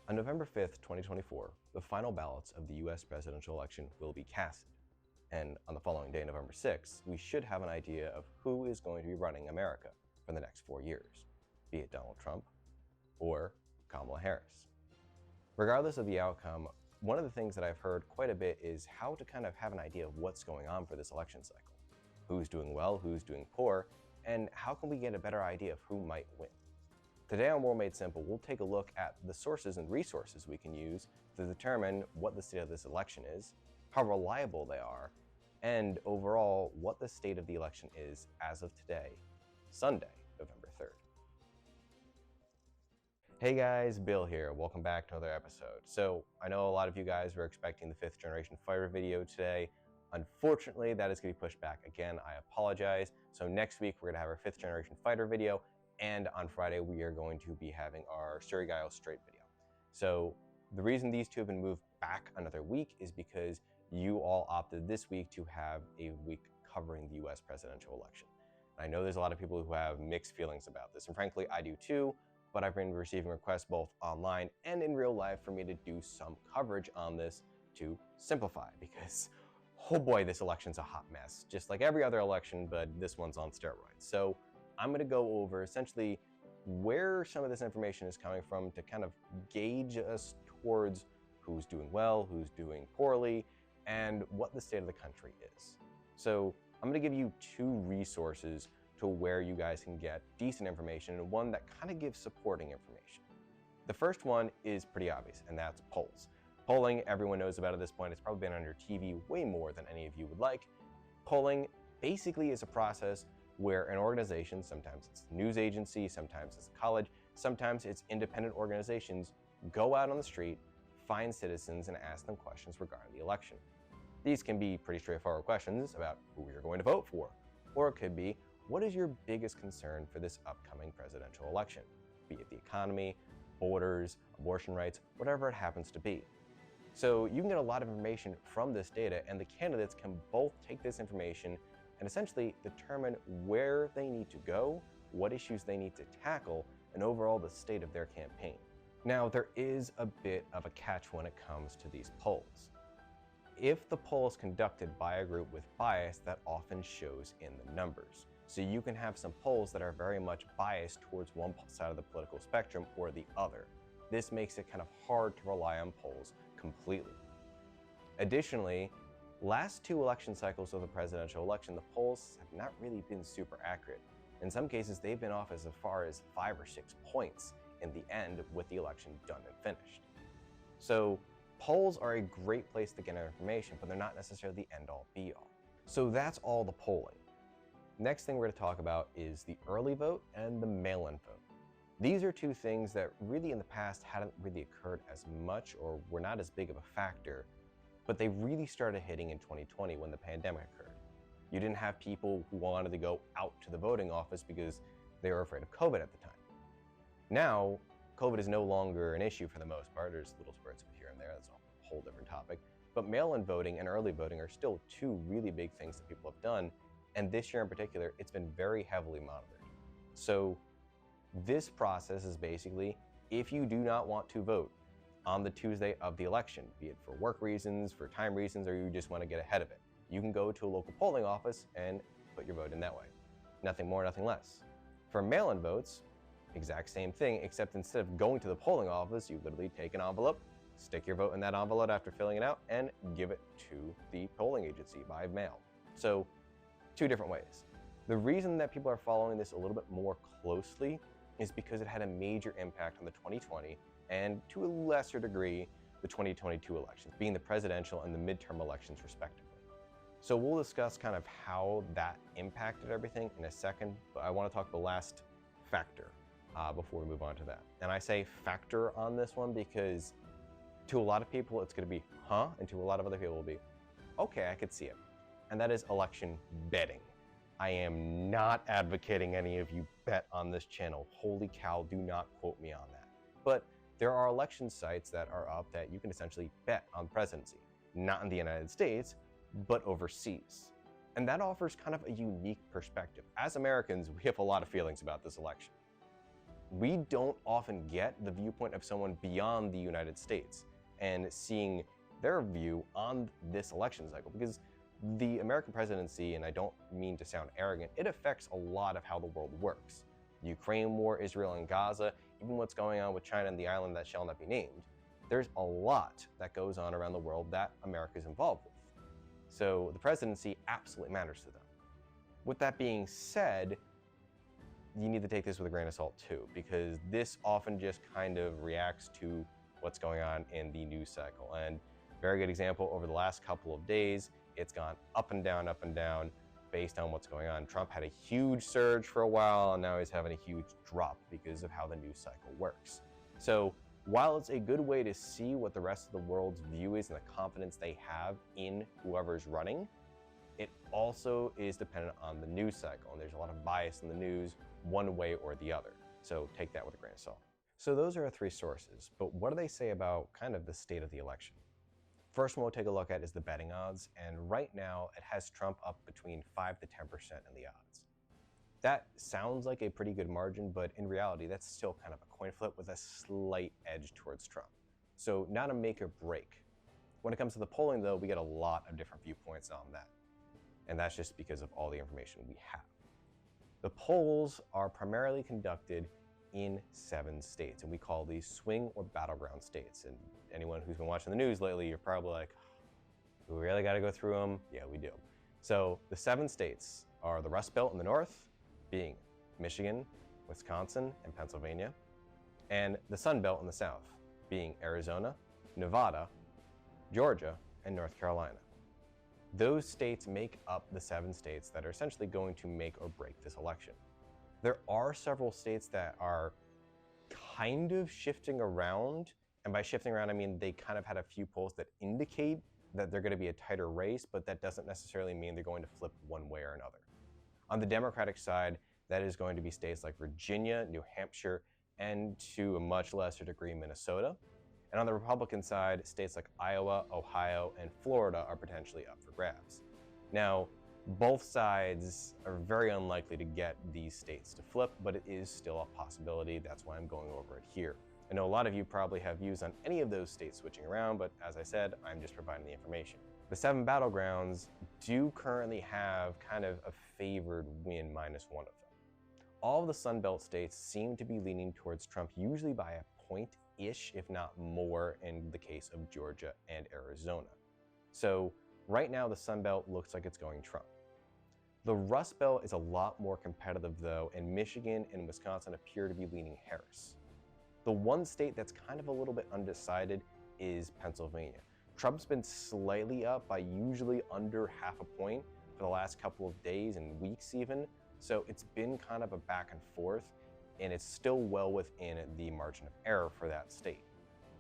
On November 5th, 2024, the final ballots of the US presidential election will be casted. And on the following day, November 6th, we should have an idea of who is going to be running America for the next 4 years, be it Donald Trump or Kamala Harris. Regardless of the outcome, one of the things that I've heard quite a bit is how to kind of have an idea of what's going on for this election cycle. Who's doing well, who's doing poor, and how can we get a better idea of who might win? Today on World Made Simple, we'll take a look at the sources and resources we can use to determine what the state of this election is, how reliable they are, and overall what the state of the election is as of today, Sunday, November 3rd. Hey guys, Bill here. Welcome back to another episode. So I know a lot of you guys were expecting the 5th generation fighter video today. Unfortunately, that is going to be pushed back again. I apologize. So next week, we're going to have our 5th generation fighter video. And on Friday, we are going to be having our Surigao Strait video. So the reason these two have been moved back another week is because you all opted this week to have a week covering the US presidential election. I know there's a lot of people who have mixed feelings about this, and frankly, I do too, but I've been receiving requests both online and in real life for me to do some coverage on this to simplify, because oh boy, this election's a hot mess, just like every other election, but this one's on steroids. So I'm going to go over essentially where some of this information is coming from to kind of gauge us towards who's doing well, who's doing poorly, and what the state of the country is. So I'm going to give you two resources to where you guys can get decent information and one that kind of gives supporting information. The first one is pretty obvious, and that's polls. Polling, everyone knows about at this point. It's probably been on your TV way more than any of you would like. Polling basically is a process where an organization, sometimes it's a news agency, sometimes it's a college, sometimes it's independent organizations, go out on the street, find citizens, and ask them questions regarding the election. These can be pretty straightforward questions about who you're going to vote for, or it could be, what is your biggest concern for this upcoming presidential election? Be it the economy, borders, abortion rights, whatever it happens to be. So you can get a lot of information from this data, and the candidates can both take this information and essentially determine where they need to go, what issues they need to tackle, and overall the state of their campaign. Now, there is a bit of a catch when it comes to these polls. If the poll is conducted by a group with bias, that often shows in the numbers. So you can have some polls that are very much biased towards one side of the political spectrum or the other. This makes it kind of hard to rely on polls completely. Additionally, last two election cycles of the presidential election, the polls have not really been super accurate. In some cases, they've been off as far as 5 or 6 points in the end with the election done and finished. So polls are a great place to get information, but they're not necessarily the end-all be-all. So that's all the polling. Next thing we're going to talk about is the early vote and the mail-in vote. These are two things that really in the past hadn't really occurred as much or were not as big of a factor, but they really started hitting in 2020 when the pandemic occurred. You didn't have people who wanted to go out to the voting office because they were afraid of COVID at the time. Now, COVID is no longer an issue for the most part. There's little spurts of here and there. That's a whole different topic. But mail-in voting and early voting are still two really big things that people have done. And this year in particular, it's been very heavily monitored. So this process is basically, if you do not want to vote on the Tuesday of the election, be it for work reasons, for time reasons, or you just want to get ahead of it, you can go to a local polling office and put your vote in that way. Nothing more, nothing less. For mail-in votes, exact same thing, except instead of going to the polling office, you literally take an envelope, stick your vote in that envelope after filling it out, and give it to the polling agency by mail. So, two different ways. The reason that people are following this a little bit more closely is because it had a major impact on the 2020 and to a lesser degree, the 2022 elections, being the presidential and the midterm elections respectively. So we'll discuss kind of how that impacted everything in a second, but I want to talk the last factor before we move on to that. And I say factor on this one because to a lot of people it's going to be, huh? And to a lot of other people it will be, okay, I could see it. And that is election betting. I am not advocating any of you bet on this channel. Holy cow, do not quote me on that. But there are election sites that are up that you can essentially bet on presidency, not in the United States, but overseas. And that offers kind of a unique perspective. As Americans, we have a lot of feelings about this election. we don't often get the viewpoint of someone beyond the United States and seeing their view on this election cycle, because the American presidency, and I don't mean to sound arrogant, it affects a lot of how the world works. The Ukraine war, Israel and Gaza, even what's going on with China and the island that shall not be named. There's a lot that goes on around the world that America is involved with. So the presidency absolutely matters to them. With that being said, you need to take this with a grain of salt too, because this often just kind of reacts to what's going on in the news cycle. And very good example, over the last couple of days, it's gone up and down based on what's going on. Trump had a huge surge for a while, and now he's having a huge drop because of how the news cycle works. So while it's a good way to see what the rest of the world's view is and the confidence they have in whoever's running, it also is dependent on the news cycle, and there's a lot of bias in the news one way or the other. So take that with a grain of salt. So those are our three sources, but what do they say about kind of the state of the election? First one we'll take a look at is the betting odds, and right now it has Trump up between 5 to 10% in the odds. That sounds like a pretty good margin, but in reality, that's still kind of a coin flip with a slight edge towards Trump. So not a make or break. When it comes to the polling though, we get a lot of different viewpoints on that. And that's just because of all the information we have. The polls are primarily conducted in 7 states, and we call these swing or battleground states. And anyone who's been watching the news lately, you're probably like, we really got to go through them? Yeah, we do. So the 7 states are the Rust Belt in the north, being Michigan, Wisconsin, and Pennsylvania, and the Sun Belt in the south, being Arizona, Nevada, Georgia, and North Carolina. Those states make up the 7 states that are essentially going to make or break this election. There are several states that are kind of shifting around, and by shifting around, I mean they kind of had a few polls that indicate that they're going to be a tighter race, but that doesn't necessarily mean they're going to flip one way or another. On the Democratic side, that is going to be states like Virginia, New Hampshire, and to a much lesser degree, Minnesota. And on the Republican side, states like Iowa, Ohio, and Florida are potentially up for grabs. Now, both sides are very unlikely to get these states to flip, but it is still a possibility. That's why I'm going over it here. I know a lot of you probably have views on any of those states switching around, but as I said, I'm just providing the information. The 7 battlegrounds do currently have kind of a favored win -1 of them. All of the Sun Belt states seem to be leaning towards Trump, usually by a point-ish, if not more, in the case of Georgia and Arizona. So right now, the Sun Belt looks like it's going Trump. The Rust Belt is a lot more competitive though, and Michigan and Wisconsin appear to be leaning Harris. The one state that's kind of a little bit undecided is Pennsylvania. Trump's been slightly up by usually under half a point for the last couple of days and weeks even, so it's been kind of a back and forth, and it's still well within the margin of error for that state.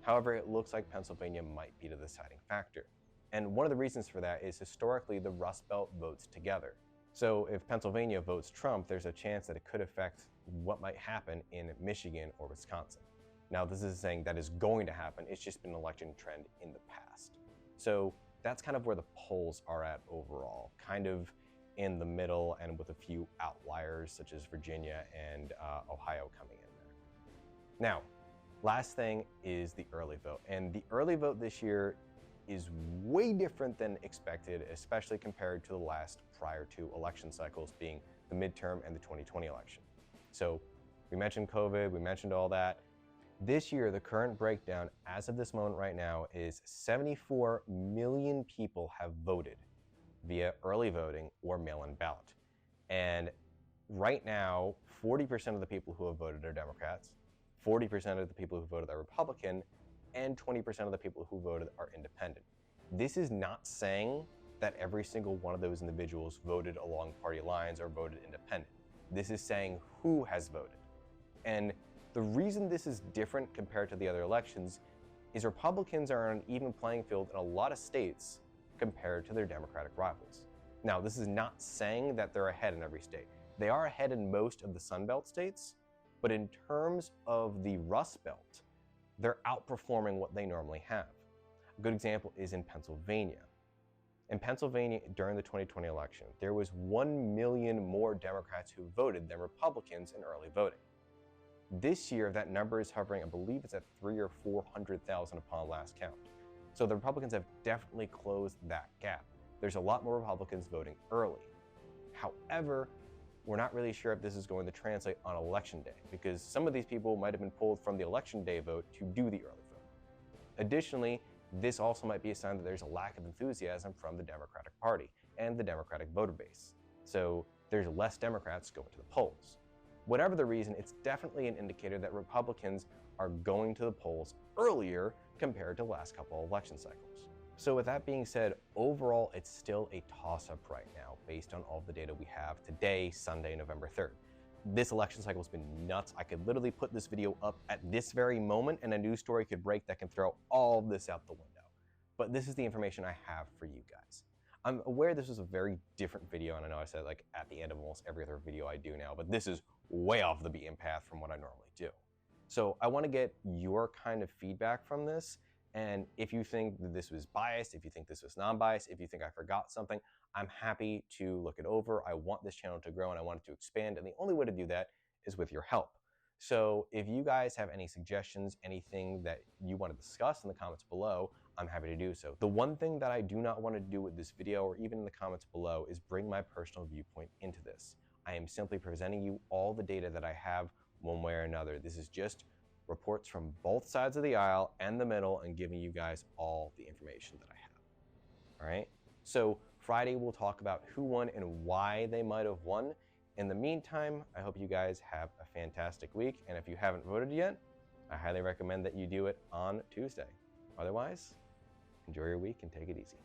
However, it looks like Pennsylvania might be the deciding factor. And one of the reasons for that is historically the Rust Belt votes together. So if Pennsylvania votes Trump, there's a chance that it could affect what might happen in Michigan or Wisconsin. Now, this isn't saying that is going to happen, it's just been an election trend in the past. So that's kind of where the polls are at overall, kind of in the middle and with a few outliers such as Virginia and Ohio coming in there. Now, last thing is the early vote. And the early vote this year is way different than expected, especially compared to the last prior to election cycles, being the midterm and the 2020 election. So we mentioned COVID, we mentioned all that. This year, the current breakdown as of this moment right now is 74 million people have voted via early voting or mail-in ballot. And right now, 40% of the people who have voted are Democrats, 40% of the people who voted are Republican, and 20% of the people who voted are independent. This is not saying that every single one of those individuals voted along party lines or voted independent. This is saying who has voted. And the reason this is different compared to the other elections is Republicans are on an even playing field in a lot of states compared to their Democratic rivals. Now, this is not saying that they're ahead in every state. They are ahead in most of the Sun Belt states, but in terms of the Rust Belt, they're outperforming what they normally have. A good example is in Pennsylvania. In Pennsylvania, during the 2020 election, there was 1 million more Democrats who voted than Republicans in early voting. This year, that number is hovering, I believe it's at 300,000 or 400,000 upon last count. So the Republicans have definitely closed that gap. There's a lot more Republicans voting early. However, we're not really sure if this is going to translate on election day, because some of these people might have been pulled from the election day vote to do the early vote. Additionally, this also might be a sign that there's a lack of enthusiasm from the Democratic Party and the Democratic voter base. So there's less Democrats going to the polls. Whatever the reason, it's definitely an indicator that Republicans are going to the polls earlier compared to the last couple of election cycles. So with that being said, overall, it's still a toss-up right now based on all of the data we have today, Sunday, November 3rd. This election cycle has been nuts. I could literally put this video up at this very moment and a news story could break that can throw all of this out the window. But this is the information I have for you guys. I'm aware this was a very different video, and I know I said like at the end of almost every other video I do now, but this is way off the beaten path from what I normally do. So I want to get your kind of feedback from this. And if you think that this was biased, if you think this was non-biased, if you think I forgot something, I'm happy to look it over. I want this channel to grow and I want it to expand. And the only way to do that is with your help. So if you guys have any suggestions, anything that you want to discuss in the comments below, I'm happy to do so. The one thing that I do not want to do with this video or even in the comments below is bring my personal viewpoint into this. I am simply presenting you all the data that I have one way or another. This is just reports from both sides of the aisle and the middle and giving you guys all the information that I have. All right? So Friday we'll talk about who won and why they might have won. In the meantime, I hope you guys have a fantastic week. And if you haven't voted yet, I highly recommend that you do it on Tuesday. Otherwise, enjoy your week and take it easy.